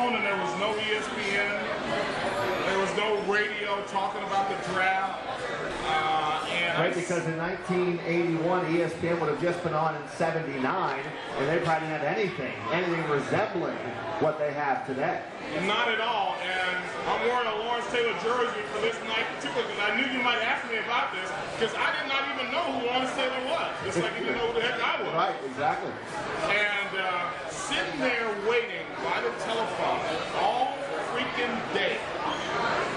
phone and there was no ESPN. There was no radio talking about the draft. Right, because in 1981, ESPN would have just been on in '79, and they probably didn't have anything resembling what they have today. Not at all, and I'm wearing a Lawrence Taylor jersey for this night too, because I knew you might ask me about this, because I did not even know who Lawrence Taylor was, just like you didn't know who the heck I was. Right, exactly. And sitting there waiting by the telephone all freaking day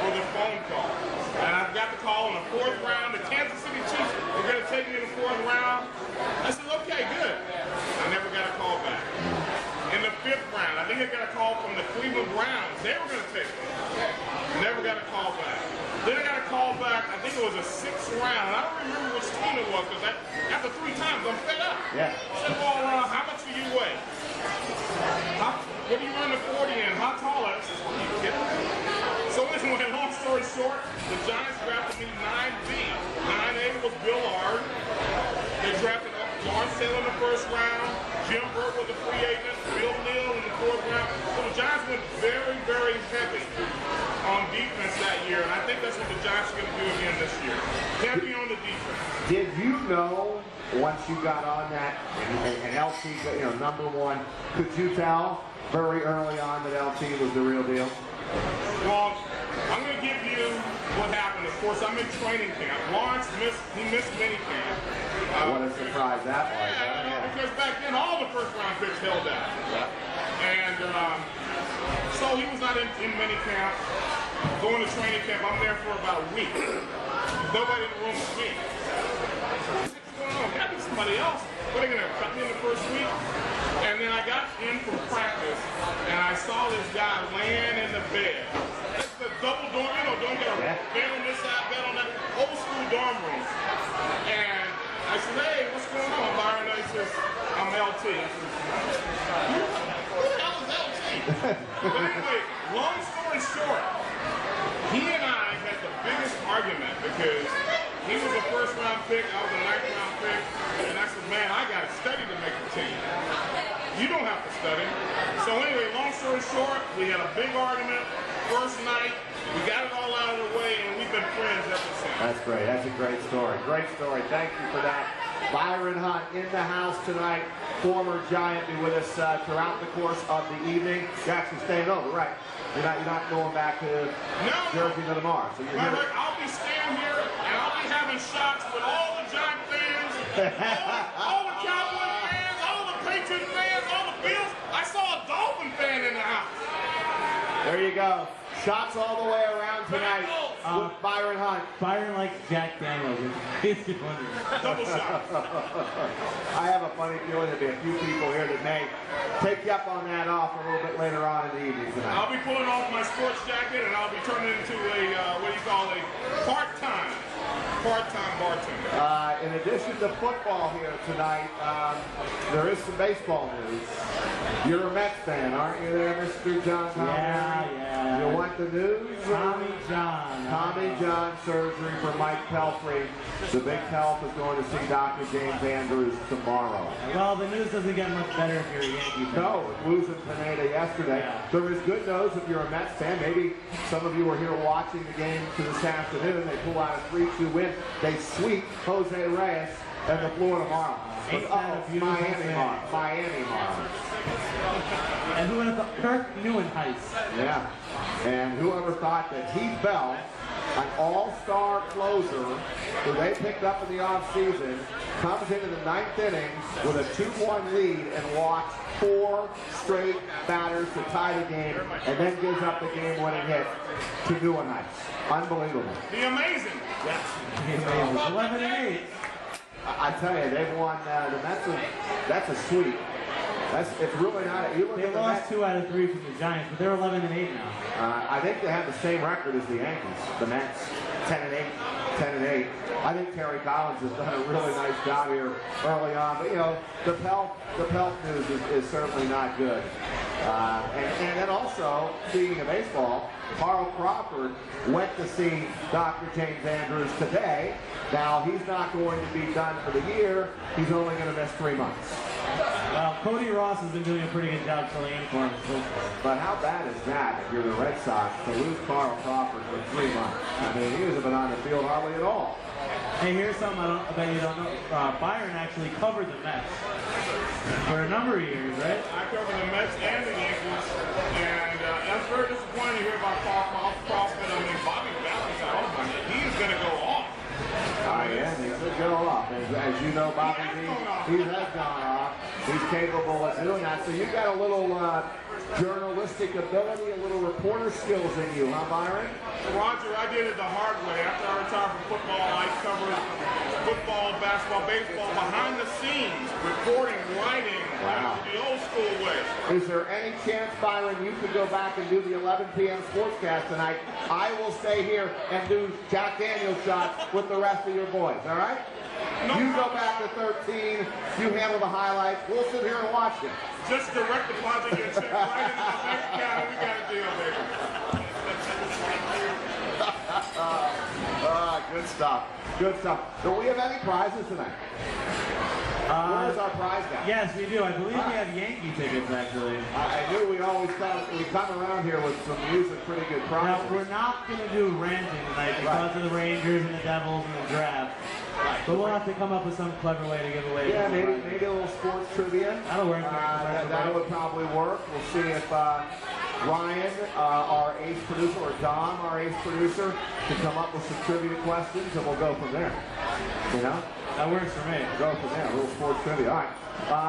for the phone call. And I've got the call in the 4th round. The Kansas City Chiefs were going to take me in the 4th round. I said, okay, good. I never got a call back. In the 5th round, I think I got a call from the Cleveland Browns. They were going to take me. Never got a call back. Then I got a call back, I think it was a 6th round. I don't remember which team it was, because after 3 times, I'm fed up. Yeah. I said, well, how much do you weigh? What do you run the 40 in? How tall are you? Are you kidding me? So anyway, long story short, the Giants drafted me 9B. 9A was Bill Ard. They drafted Lawrence Taylor in the 1st round. Jim Burt was a free agent. Bill Neal in the 4th round. So the Giants went very, very heavy on defense that year, and I think that's what the Giants are going to do again this year. Heavy on the defense. Did you know once you got on that and LT, #1, could you tell very early on that LT was the real deal? Well, I'm going to give you what happened. Of course, I'm in training camp. Lawrence missed mini camp. What a surprise that was. Yeah, because back then all the 1st round picks held out. Yeah. And so he was not in mini camp. Going to training camp, I'm there for about a week. There's nobody in the room with me. What's going on? Gotta be somebody else. What are they going to cut me in the 1st week? And then I got in from practice, and I saw this guy laying in the bed. That's the double dorm, don't get a bed on this side, bed on that, old school dorm room. And I said, hey, what's going on, Byron? And he says, I'm LT. I said, who the hell is LT? But anyway, long story short, he and I had the biggest argument because he was a 1st round pick, I was a 9th round pick, and I said, man, I got to study to make the team. You don't have to study. So anyway, long story short, we had a big argument. 1st night, we got it all out of the way, and we've been friends ever since. That's great. That's a great story. Great story. Thank you for that. Byron Hunt in the house tonight. Former Giant, be with us throughout the course of the evening. You're actually staying over, right? You're not going back to Jersey to tomorrow. So you're here. I'll be staying here, and I'll be having shots with all the Giant fans, all the Cowboy fans, all the Patriot fans, all the Bills. I saw a Dolphin fan in the house. There you go. Shots all the way around tonight with Byron Hunt. Byron likes Jack Daniels. Double shot. I have a funny feeling there'll be a few people here that may take you up on that offer a little bit later on in the evening tonight. I'll be pulling off my sports jacket and I'll be turning into a part-time bartender. In addition to football here tonight, there is some baseball news. You're a Mets fan, aren't you there, Mr. John? Yeah. You want the news? Tommy John surgery for Mike Pelfrey. The Big Pelf is going to see Dr. James Andrews tomorrow. Well, the news doesn't get much better if you're a Yankee fan. No, losing Pineda yesterday. Yeah. There is good news if you're a Mets fan. Maybe some of you were here watching the game this afternoon. They pull out a 3-2 win. They sweep Jose Reyes and the Florida Marlins. Miami Marlins. And who would have thought? Kirk Neuenhuis. Yeah. And whoever thought that Heath Bell, an all-star closer who they picked up in the offseason, comes into the 9th inning with a 2-1 lead and walks 4 straight batters to tie the game, and then gives up the game-winning hit to Neuenhuis. Unbelievable. The amazing. Yes. 11-8. I tell you, they've won the Mets. That's a sweep. It's really not. They lost 2 out of 3 from the Giants, but they're 11-8 now. I think they have the same record as the Yankees. The Mets, 10-8. I think Terry Collins has done a really nice job here early on. But the Pelf news is certainly not good. And then also, speaking of baseball, Carl Crawford went to see Dr. James Andrews today. Now, he's not going to be done for the year. He's only going to miss 3 months. Well, Cody Ross has been doing a pretty good job filling in for him. But how bad is that if you're the Red Sox to lose Carl Crawford for 3 months? I mean, he hasn't been on the field hardly at all. Hey, here's something I bet you don't know. Byron actually covered the Mets for a number of years, right? I covered the Mets and the Yankees, and that's very disappointing to hear about Carl Crawford. I mean, Bobby Valentine, he's going to go off. Yeah, he could go off. As you know, Bobby, he has gone off. He's capable of doing that. So you've got a little journalistic ability, a little reporter skills in you, huh, Byron? Roger, I did it the hard way. After I retired from football, I covered football, basketball, baseball, behind the scenes, reporting, writing, the old school way. Is there any chance, Byron, you could go back and do the 11 p.m. sportscast tonight? I will stay here and do Jack Daniels shots with the rest of your boys, all right? No you problem. go back to 13, you handle the highlights, we'll sit here and watch it. Just direct deposit your check right into the bank account and we got a deal, baby. Good stuff. Good stuff. Do we have any prizes tonight? Where's our prize guy? Yes, we do. I believe we have Yankee tickets, actually. I knew we always come around here with some music, pretty good prizes. Now, we're not going to do ranting tonight because of the Rangers and the Devils and the draft. Right. But we'll have to come up with some clever way to give away. Yeah, maybe a little sports trivia. That'll work. That would probably work. We'll see if Ryan, our ace producer, or Dom, our ace producer, can come up with some trivia questions, and we'll go from there. You know? That works for me. Go from there. A little sports trivia. All right.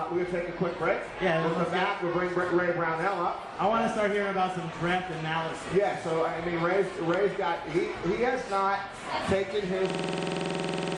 We're going to take a quick break. Yeah. We'll come back. We'll bring Ray Brownell up. I want to start hearing about some draft analysis. Yeah, so, I mean, Ray's got, he has not taken his